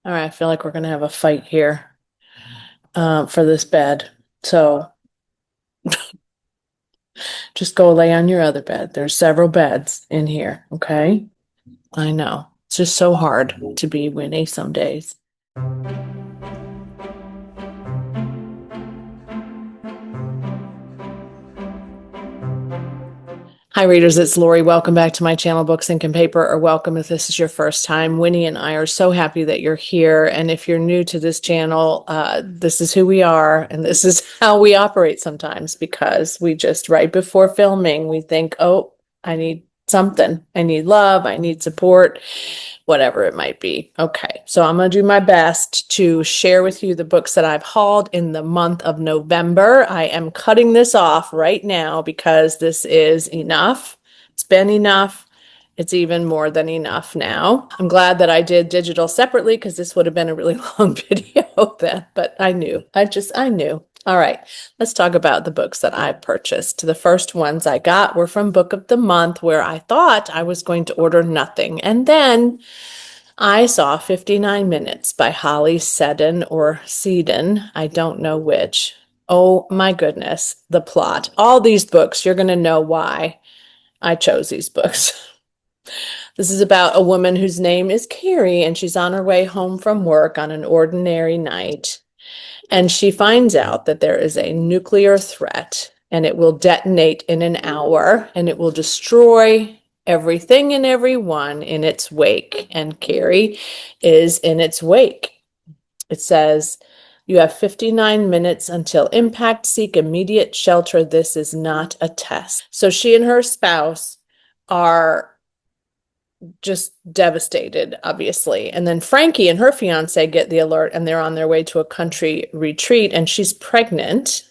All right, I feel like we're gonna have a fight here for this bed. So just go lay on your other bed. There's several beds in here, okay? I know. It's just so hard to be Winnie some days. Hi, readers. It's Lori. Welcome back to my channel, Books, Ink, and Paper, or welcome if this is your first time. Winnie and I are so happy that you're here. And if you're new to this channel, this is who we are, and this is how we operate sometimes because we just, right before filming, we think, oh, I need something. I need love. I need support, whatever it might be. Okay, so I'm going to do my best to share with you the books that I've hauled in the month of November. I am cutting this off right now because this is enough. It's been enough. It's even more than enough now. I'm glad that I did digital separately because this would have been a really long video then, but I knew. I knew. All right, let's talk about the books that I purchased. The first ones I got were from Book of the Month, where I thought I was going to order nothing. And then I saw 59 Minutes by Holly Seddon or Seddon. I don't know which. Oh my goodness, the plot. All these books, you're going to know why I chose these books. This is about a woman whose name is Carrie, and she's on her way home from work on an ordinary night. And she finds out that there is a nuclear threat and it will detonate in an hour and it will destroy everything and everyone in its wake. And Carrie is in its wake. It says, you have 59 minutes until impact. Seek immediate shelter. This is not a test. So she and her spouse are just devastated, obviously. And then Frankie and her fiance get the alert and they're on their way to a country retreat and she's pregnant.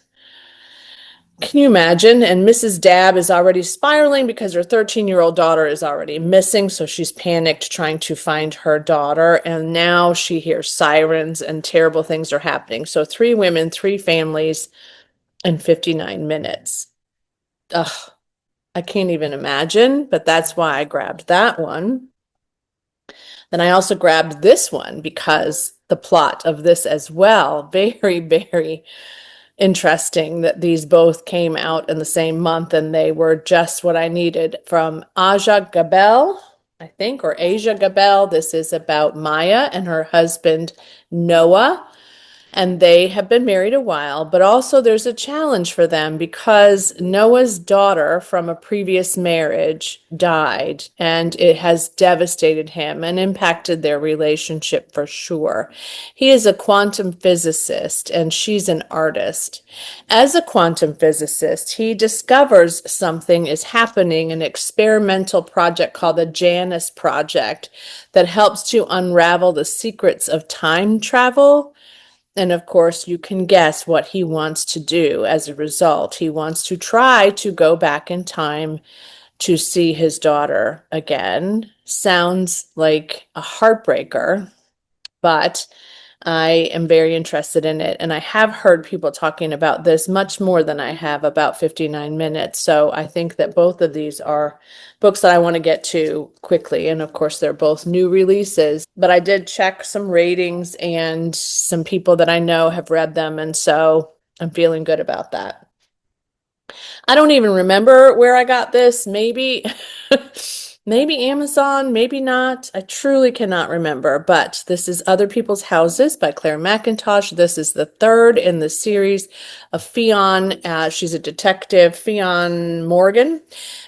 Can you imagine? And Mrs. Dabb is already spiraling because her 13-year-old daughter is already missing. So she's panicked trying to find her daughter. And now she hears sirens and terrible things are happening. So 3 women, 3 families in 59 minutes. Ugh. I can't even imagine, but that's why I grabbed that one. Then I also grabbed this one because the plot of this as well, very, very interesting that these both came out in the same month and they were just what I needed from Aja Gabel, I think, or Asia Gabel. This is about Maya and her husband, Noah. And they have been married a while, but also there's a challenge for them because Noah's daughter from a previous marriage died, and it has devastated him and impacted their relationship for sure. He is a quantum physicist, and she's an artist. As a quantum physicist, he discovers something is happening, an experimental project called the Janus Project that helps to unravel the secrets of time travel. And of course, you can guess what he wants to do as a result. He wants to try to go back in time to see his daughter again. Sounds like a heartbreaker, but I am very interested in it. And I have heard people talking about this much more than I have about 59 Minutes. So I think that both of these are books that I want to get to quickly. And of course, they're both new releases. But I did check some ratings and some people that I know have read them. And so I'm feeling good about that. I don't even remember where I got this. Maybe, maybe Amazon, maybe not. I truly cannot remember. But this is Other People's Houses by Claire McIntosh. This is the third in the series of Fionn. She's a detective, Fionn Morgan.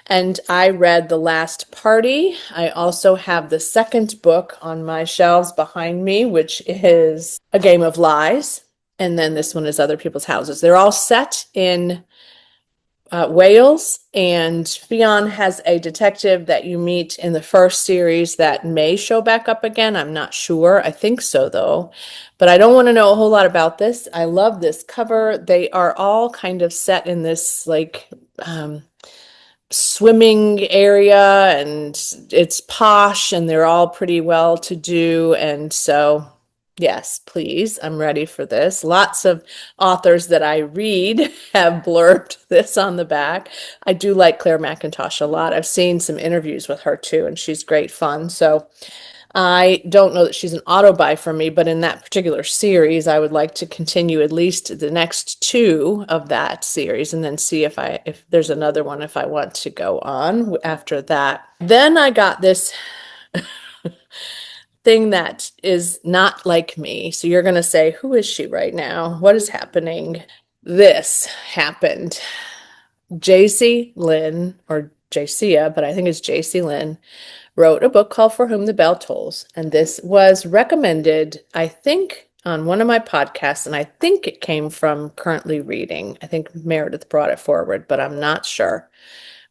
And I read The Last Party. I also have the second book on my shelves behind me, which is A Game of Lies. And then this one is Other People's Houses. They're all set in Wales, and Fionn has a detective that you meet in the first series that may show back up again. I'm not sure. I think so, though. But I don't want to know a whole lot about this. I love this cover. They are all kind of set in this like swimming area, and it's posh, and they're all pretty well to do. And so yes, please. I'm ready for this. Lots of authors that I read have blurbed this on the back. I do like Claire McIntosh a lot. I've seen some interviews with her too, and she's great fun. So I don't know that she's an auto buy for me, but in that particular series, I would like to continue at least the next two of that series and then see if there's another one if I want to go on after that. Then I got this thing that is not like me. So you're going to say, who is she right now? What is happening? This happened. JC Lynn, or JCia, but I think it's JC Lynn, wrote a book called For Whom the Bell Tolls. And this was recommended, I think, on one of my podcasts. And I think it came from Currently Reading. I think Meredith brought it forward, but I'm not sure.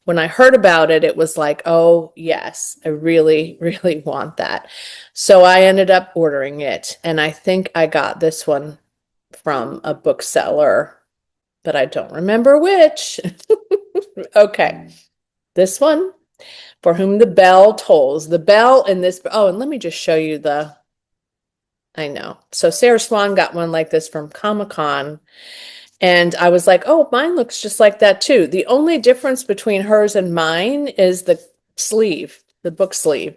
When I heard about it, it was like, oh, yes, I really, really want that. So I ended up ordering it. And I think I got this one from a bookseller, but I don't remember which. Okay. This one, For Whom the Bell Tolls. The bell in this, oh, and let me just show you I know. So Sarah Swan got one like this from Comic-Con. And I was like, oh, mine looks just like that too. The only difference between hers and mine is the sleeve, the book sleeve,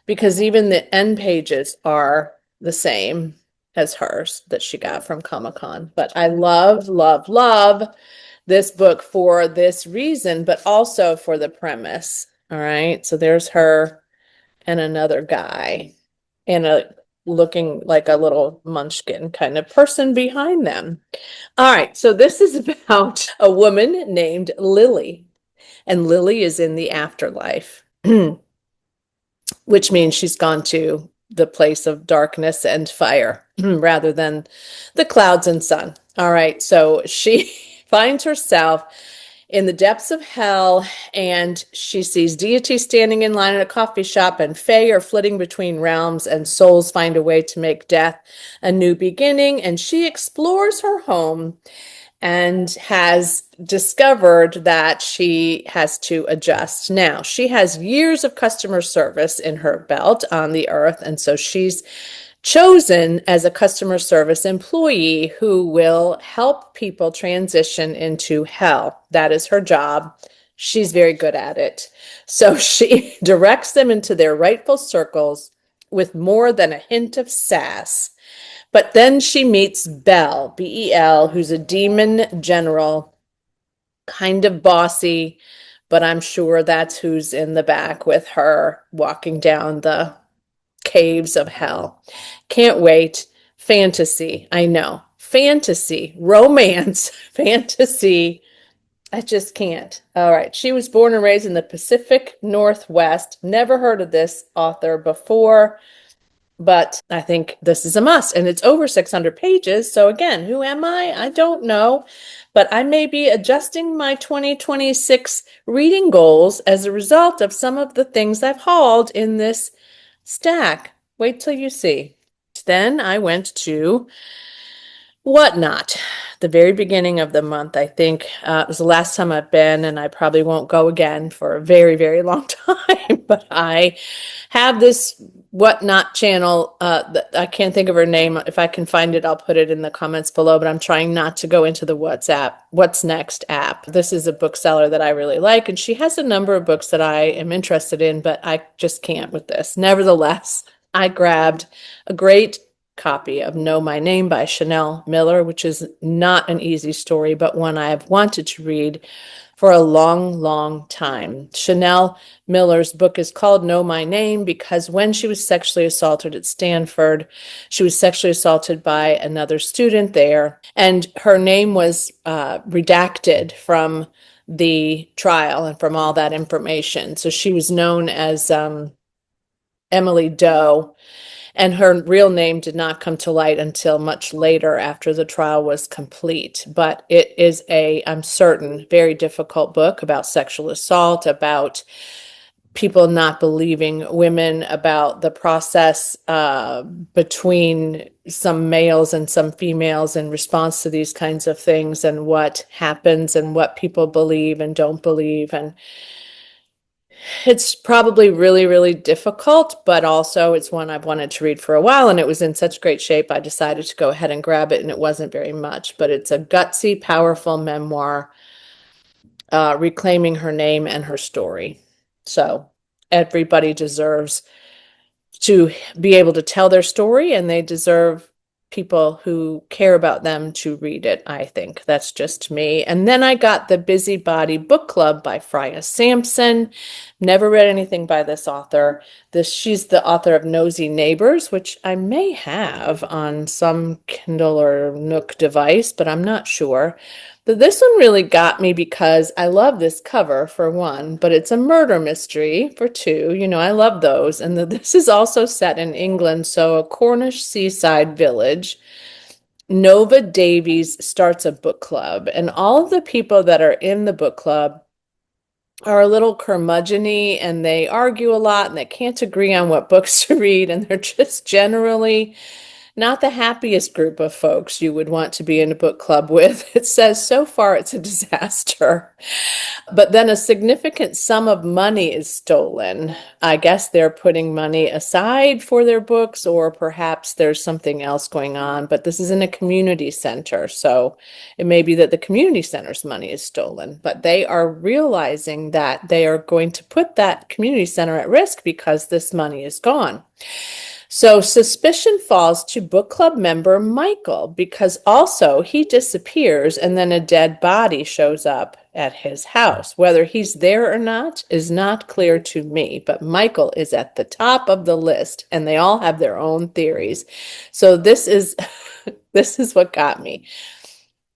because even the end pages are the same as hers that she got from Comic-Con. But I love, love, love this book for this reason, but also for the premise. All right. So there's her and another guy and looking like a little munchkin kind of person behind them. All right, so this is about a woman named Lily, and Lily is in the afterlife, which means she's gone to the place of darkness and fire rather than the clouds and sun. All right, so she finds herself in the depths of hell, and she sees deities standing in line at a coffee shop, and fae are flitting between realms, and souls find a way to make death a new beginning. And she explores her home and has discovered that she has to adjust. Now, she has years of customer service in her belt on the earth, and so she's chosen as a customer service employee who will help people transition into hell. That is her job. She's very good at it. So she directs them into their rightful circles with more than a hint of sass. But then she meets Bel, B-E-L, who's a demon general, kind of bossy, but I'm sure that's who's in the back with her walking down the caves of hell. Can't wait. Fantasy. I know. Fantasy. Romance. Fantasy. I just can't. All right. She was born and raised in the Pacific Northwest. Never heard of this author before, but I think this is a must. And it's over 600 pages. So again, who am I? I don't know. But I may be adjusting my 2026 reading goals as a result of some of the things I've hauled in this stack. Wait till you see. Then I went to Whatnot, the very beginning of the month. I think it was the last time I've been, and I probably won't go again for a very, very long time. But I have this Whatnot channel. I can't think of her name. If I can find it, I'll put it in the comments below. But I'm trying not to go into the What's Next app. This is a bookseller that I really like, and she has a number of books that I am interested in, but I just can't with this. Nevertheless, I grabbed a great copy of Know My Name by Chanel Miller, which is not an easy story, but one I have wanted to read for a long, long time. Chanel Miller's book is called Know My Name because when she was sexually assaulted at Stanford, she was sexually assaulted by another student there, and her name was redacted from the trial and from all that information. So she was known as Emily Doe. And her real name did not come to light until much later after the trial was complete. But it is I'm certain, very difficult book about sexual assault, about people not believing women, about the process between some males and some females in response to these kinds of things, and what happens and what people believe and don't believe. And it's probably really, really difficult, but also it's one I've wanted to read for a while, and it was in such great shape, I decided to go ahead and grab it, and it wasn't very much, but it's a gutsy, powerful memoir reclaiming her name and her story. So everybody deserves to be able to tell their story, and they deserve people who care about them to read it, I think. That's just me. And then I got the Busybody Book Club by Freya Sampson. Never read anything by this author. She's the author of Nosy Neighbors, which I may have on some Kindle or Nook device, but I'm not sure. But this one really got me because I love this cover for one, but it's a murder mystery for two. I love those. And this is also set in England, so a Cornish seaside village. Nova Davies starts a book club, and all of the people that are in the book club are a little curmudgeon-y, and they argue a lot, and they can't agree on what books to read, and they're just generally not the happiest group of folks you would want to be in a book club with. It says so far it's a disaster. But then a significant sum of money is stolen. I guess they're putting money aside for their books, or perhaps there's something else going on. But this is in a community center, so it may be that the community center's money is stolen. But they are realizing that they are going to put that community center at risk because this money is gone. So suspicion falls to book club member Michael, because also he disappears and then a dead body shows up at his house. Whether he's there or not is not clear to me, but Michael is at the top of the list, and they all have their own theories. So this is this is what got me.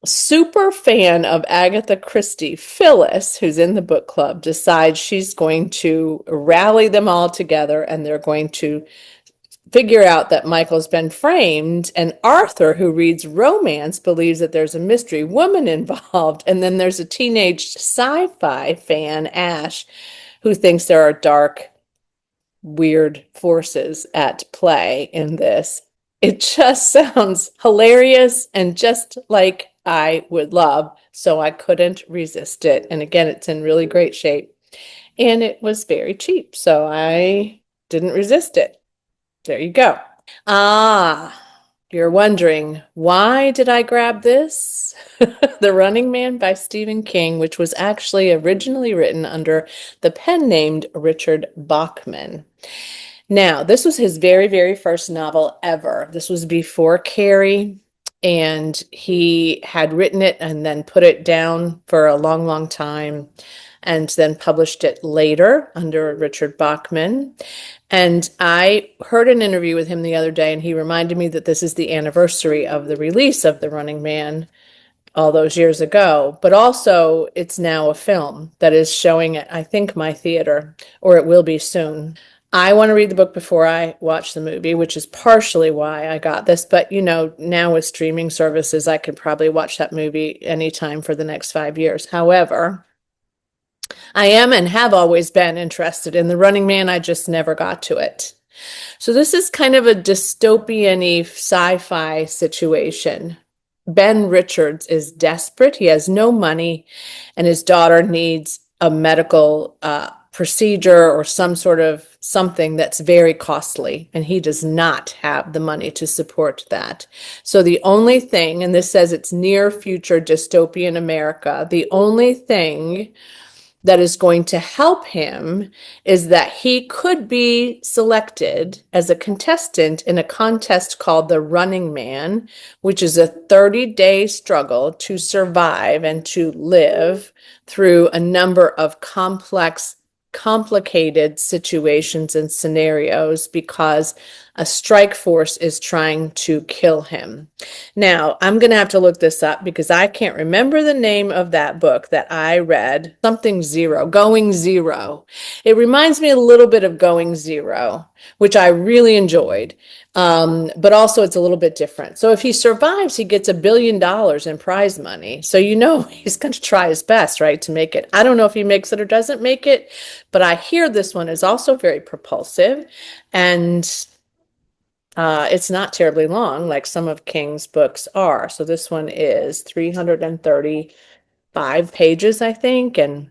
Super fan of Agatha Christie, Phyllis, who's in the book club, decides she's going to rally them all together, and they're going to figure out that Michael's been framed, and Arthur, who reads romance, believes that there's a mystery woman involved, and then there's a teenage sci-fi fan, Ash, who thinks there are dark, weird forces at play in this. It just sounds hilarious and just like I would love, so I couldn't resist it. And again, it's in really great shape, and it was very cheap, so I didn't resist it. There you go. You're wondering, why did I grab this? The Running Man by Stephen King, which was actually originally written under the pen name Richard Bachman. Now, this was his very, very first novel ever. This was before Carrie, and he had written it and then put it down for a long, long time, and then published it later under Richard Bachman. And I heard an interview with him the other day, and he reminded me that this is the anniversary of the release of The Running Man all those years ago. But also, it's now a film that is showing at, I think, my theater, or it will be soon. I want to read the book before I watch the movie, which is partially why I got this. But, now with streaming services, I could probably watch that movie anytime for the next 5 years. However, I am and have always been interested in The Running Man. I just never got to it. So this is kind of a dystopian-y sci-fi situation. Ben Richards is desperate. He has no money, and his daughter needs a medical procedure or some sort of something that's very costly, and he does not have the money to support that. So the only thing, and this says it's near future dystopian America, the only thing that is going to help him is that he could be selected as a contestant in a contest called the Running Man, which is a 30-day struggle to survive and to live through a number of complicated situations and scenarios, because a strike force is trying to kill him. Now, I'm going to have to look this up because I can't remember the name of that book that I read. Something Zero, Going Zero. It reminds me a little bit of Going Zero, which I really enjoyed. But also it's a little bit different. So if he survives, he gets $1 billion in prize money. So he's going to try his best, right, to make it. I don't know if he makes it or doesn't make it, but I hear this one is also very propulsive, and it's not terribly long like some of King's books are. So this one is 335 pages, I think. And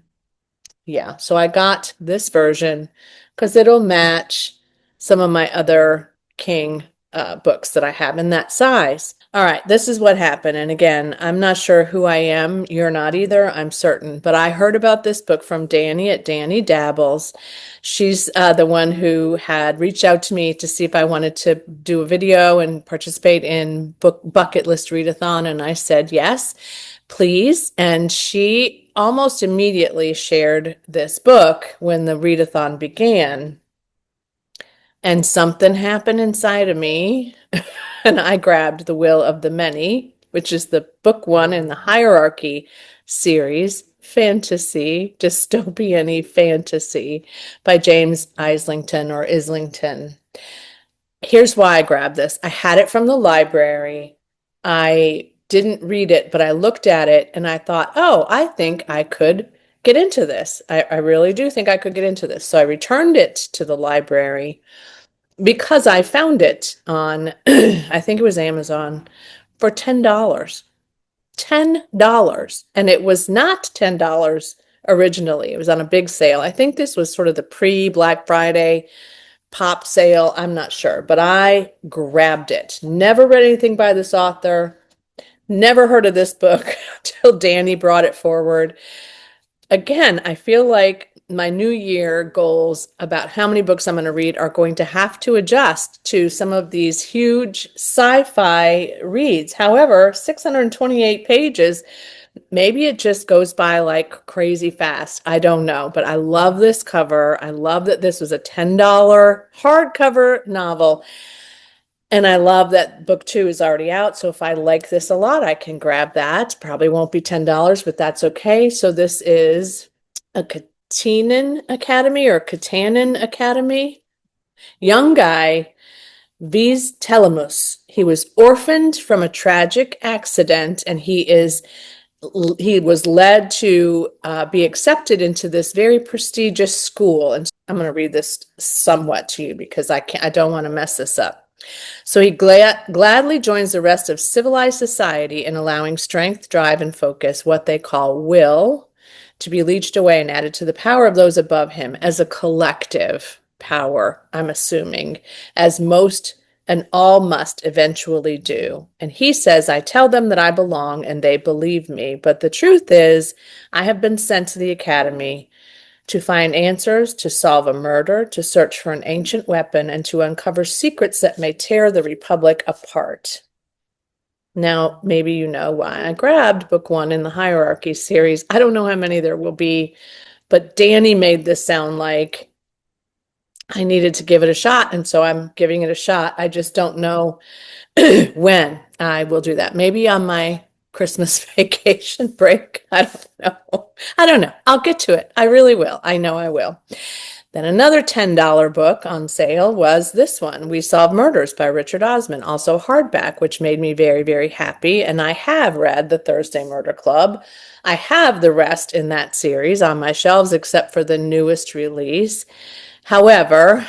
yeah, so I got this version because it'll match some of my other King books that I have in that size. All right, this is what happened. And again, I'm not sure who I am. You're not either, I'm certain. But I heard about this book from Danny at Danny Dabbles. She's the one who had reached out to me to see if I wanted to do a video and participate in Book Bucket List Readathon. And I said, yes, please. And she almost immediately shared this book when the readathon began. And something happened inside of me, and I grabbed The Will of the Many, which is the book one in the hierarchy series, fantasy, dystopian-y fantasy by James Islington or Islington. Here's why I grabbed this. I had it from the library. I didn't read it, but I looked at it and I thought, oh, I think I could get into this. I really do think I could get into this. So I returned it to the library because I found it on, I think it was Amazon, for $10. $10. And it was not $10 originally. It was on a big sale. I think this was sort of the pre-Black Friday pop sale. I'm not sure, but I grabbed it. Never read anything by this author. Never heard of this book until Danny brought it forward. Again, I feel like my new year goals about how many books I'm going to read are going to have to adjust to some of these huge sci-fi reads. However, 628 pages, maybe it just goes by like crazy fast. I don't know, but I love this cover. I love that this was a $10 hardcover novel. And I love that book two is already out. So if I like this a lot, I can grab that. Probably won't be $10, but that's okay. So this is a Katanen Academy or Katanen Academy. Young guy, Viz Telemus. He was orphaned from a tragic accident, and he was led to be accepted into this very prestigious school. And I'm going to read this somewhat to you because I don't want to mess this up. So he gladly joins the rest of civilized society in allowing strength, drive, and focus, what they call will, to be leached away and added to the power of those above him as a collective power, I'm assuming, as most and all must eventually do. And he says, I tell them that I belong and they believe me. But the truth is, I have been sent to the academy to find answers, to solve a murder, to search for an ancient weapon, and to uncover secrets that may tear the Republic apart. Now, maybe you know why I grabbed book one in the hierarchy series. I don't know how many there will be, but Danny made this sound like I needed to give it a shot, and so I'm giving it a shot. I just don't know when I will do that. Maybe on my Christmas vacation break. I don't know. I'll get to it. I really will. I know I will. Then another $10 book on sale was this one, We Solve Murders by Richard Osman, also hardback, which made me very, very happy. And I have read The Thursday Murder Club. I have the rest in that series on my shelves, except for the newest release. However,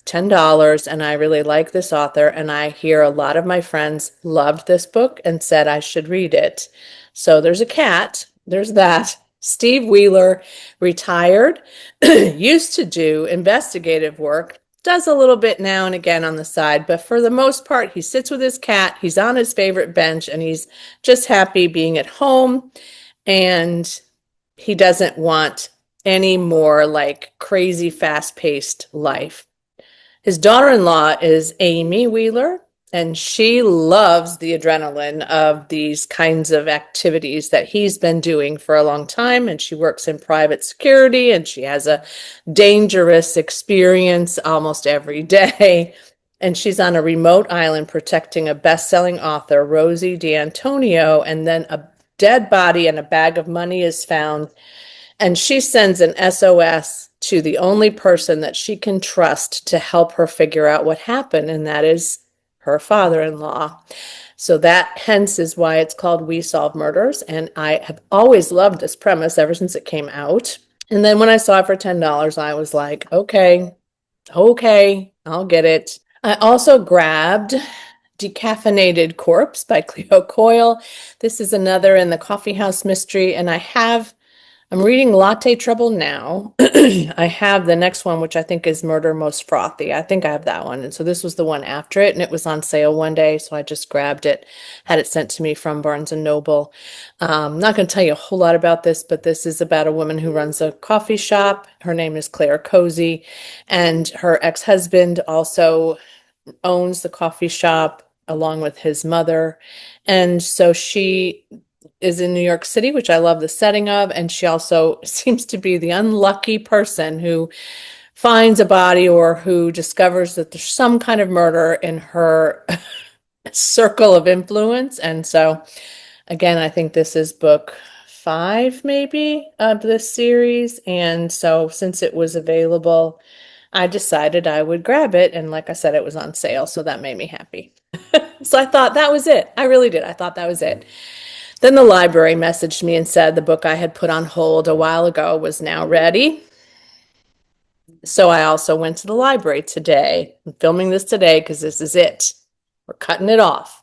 $10, and I really like this author, and I hear a lot of my friends loved this book and said I should read it. So there's a cat, there's that. Steve Wheeler, retired, used to do investigative work, does a little bit now and again on the side, but for the most part, he sits with his cat, he's on his favorite bench, and he's just happy being at home, and he doesn't want any more like crazy fast-paced life. His daughter-in-law is Amy Wheeler, and she loves the adrenaline of these kinds of activities that he's been doing for a long time. And she works in private security, and she has a dangerous experience almost every day. And she's on a remote island protecting a best-selling author, Rosie D'Antonio, and then a dead body and a bag of money is found. And she sends an SOS to the only person that she can trust to help her figure out what happened, and that is her father-in-law. So that hence is why it's called We Solve Murders, and I have always loved this premise ever since it came out. And then when I saw it for $10, I was like, okay, I'll get it. I also grabbed Decaffeinated Corpse by Cleo Coyle. This is another in the coffee house mystery, and I have I'm reading Latte Trouble now. I have the next one, which I think is Murder Most Frothy. I think I have that one. And so this was the one after it, and it was on sale one day. So I just grabbed it, had it sent to me from Barnes and Noble. I'm not going to tell you a whole lot about this, but this is about a woman who runs a coffee shop. Her name is Claire Cozy, and her ex-husband also owns the coffee shop along with his mother. And so she is in New York City, which I love the setting of. And she also seems to be the unlucky person who finds a body or who discovers that there's some kind of murder in her circle of influence. And so, again, I think this is book 5, maybe, of this series. And so, since it was available, I decided I would grab it. And like I said, it was on sale. So that made me happy. So I thought that was it. I really did. I thought that was it. Then the library messaged me and said the book I had put on hold a while ago was now ready. So I also went to the library today. I'm filming this today because this is it. We're cutting it off.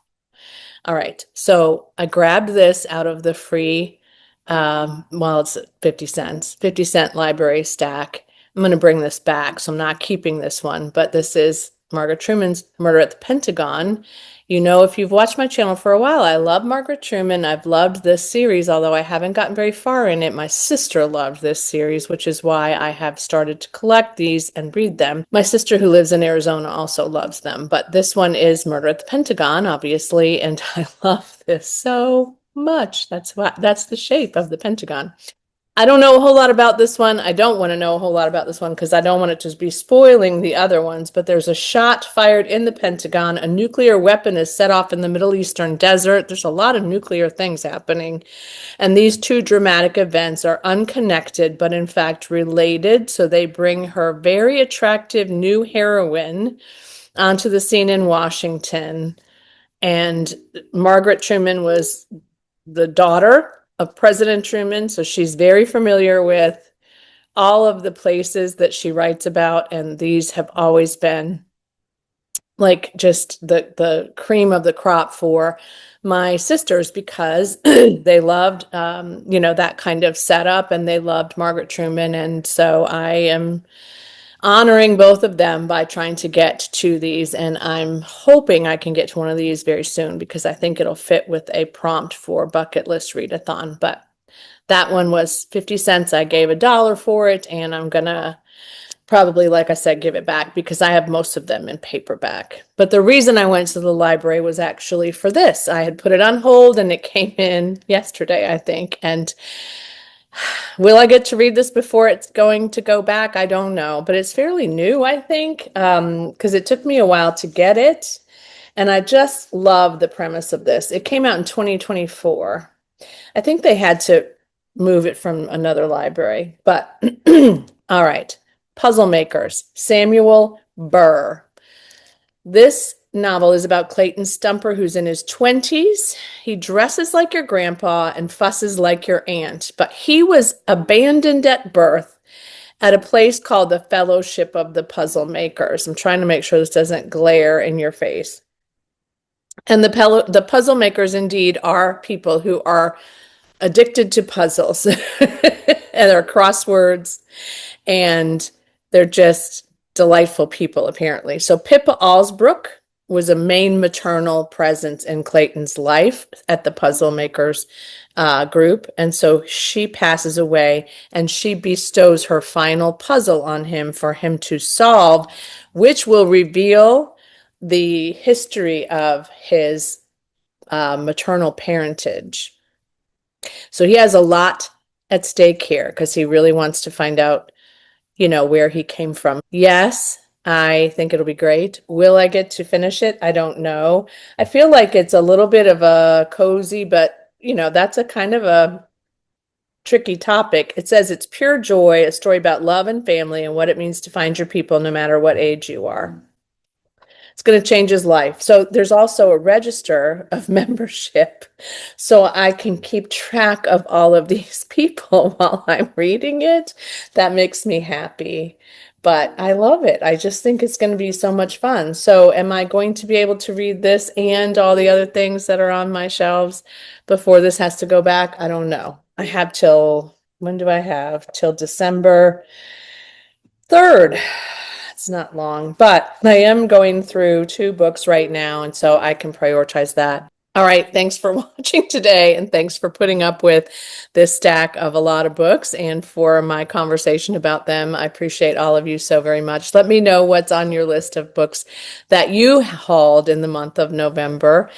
All right. So I grabbed this out of the free, well, it's 50 cents, 50-cent library stack. I'm going to bring this back, so I'm not keeping this one, but this is Margaret Truman's Murder at the Pentagon. You know, if you've watched my channel for a while, I love Margaret Truman. I've loved this series, although I haven't gotten very far in it. My sister loved this series, which is why I have started to collect these and read them. My sister, who lives in Arizona, also loves them. But this one is Murder at the Pentagon, obviously, and I love this so much. That's the shape of the Pentagon. I don't know a whole lot about this one. I don't want to know a whole lot about this one because I don't want it to be spoiling the other ones, but there's a shot fired in the Pentagon. A nuclear weapon is set off in the Middle Eastern desert. There's a lot of nuclear things happening. And these two dramatic events are unconnected, but in fact related. So they bring her very attractive new heroine onto the scene in Washington. And Margaret Truman was the daughter of President Truman, so she's very familiar with all of the places that she writes about, and these have always been like just the cream of the crop for my sisters because they loved that kind of setup, and they loved Margaret Truman. And so I am honoring both of them by trying to get to these, and I'm hoping I can get to one of these very soon because I think it'll fit with a prompt for bucket list readathon. But that one was 50 cents. I gave $1 for it, and I'm gonna probably, like I said, give it back because I have most of them in paperback. But the reason I went to the library was actually for this. I had put it on hold and it came in yesterday, I think, and will I get to read this before it's going to go back? I don't know, but it's fairly new, I think, because it took me a while to get it. And I just love the premise of this. It came out in 2024. I think they had to move it from another library, but all right. Puzzle Makers, Samuel Burr. This novel is about Clayton Stumper, who's in his 20s. He dresses like your grandpa and fusses like your aunt, but he was abandoned at birth at a place called the Fellowship of the Puzzle Makers. I'm trying to make sure this doesn't glare in your face. And the puzzle makers indeed are people who are addicted to puzzles and they're crosswords, and they're just delightful people, apparently. So Pippa Allsbrook was a main maternal presence in Clayton's life at the Puzzle Makers group. And so she passes away and she bestows her final puzzle on him for him to solve, which will reveal the history of his maternal parentage. So he has a lot at stake here because he really wants to find out, where he came from. Yes, I think it'll be great. Will I get to finish it? I don't know. I feel like it's a little bit of a cozy, but that's a kind of a tricky topic. It says it's pure joy, a story about love and family and what it means to find your people no matter what age you are. It's going to change his life. So there's also a register of membership so I can keep track of all of these people while I'm reading it. That makes me happy, but I love it. I just think it's going to be so much fun. So am I going to be able to read this and all the other things that are on my shelves before this has to go back? I don't know. I have till When do I have? Till December 3rd. It's not long, but I am going through 2 books right now, and so I can prioritize that. All right, thanks for watching today, and thanks for putting up with this stack of a lot of books and for my conversation about them. I appreciate all of you so very much. Let me know what's on your list of books that you hauled in the month of November,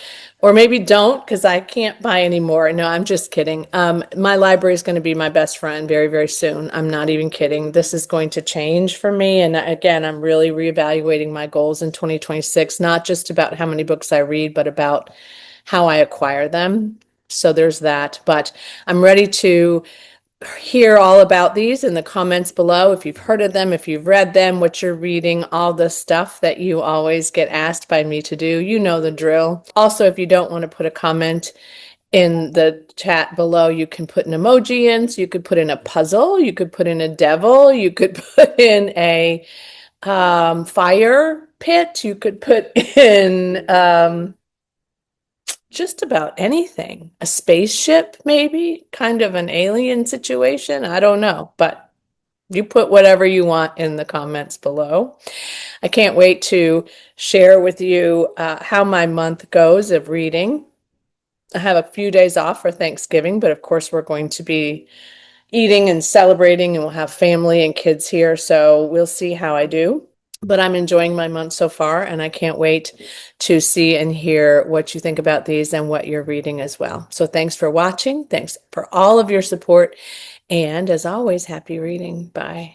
or maybe don't, because I can't buy any more. No, I'm just kidding. My library is going to be my best friend very, very soon. I'm not even kidding. This is going to change for me. And again, I'm really reevaluating my goals in 2026, not just about how many books I read, but about how I acquire them. So there's that. But I'm ready to hear all about these in the comments below. If you've heard of them, if you've read them, what you're reading, all the stuff that you always get asked by me to do, you know the drill. Also, if you don't want to put a comment in the chat below, you can put an emoji in. So you could put in a puzzle, you could put in a devil, you could put in a fire pit, you could put in just about anything. A spaceship, maybe, kind of an alien situation. I don't know, but you put whatever you want in the comments below. I can't wait to share with you how my month goes of reading. I have a few days off for Thanksgiving, but of course we're going to be eating and celebrating, and we'll have family and kids here, so we'll see how I do. But I'm enjoying my month so far, and I can't wait to see and hear what you think about these and what you're reading as well. So thanks for watching. Thanks for all of your support. And as always, happy reading. Bye.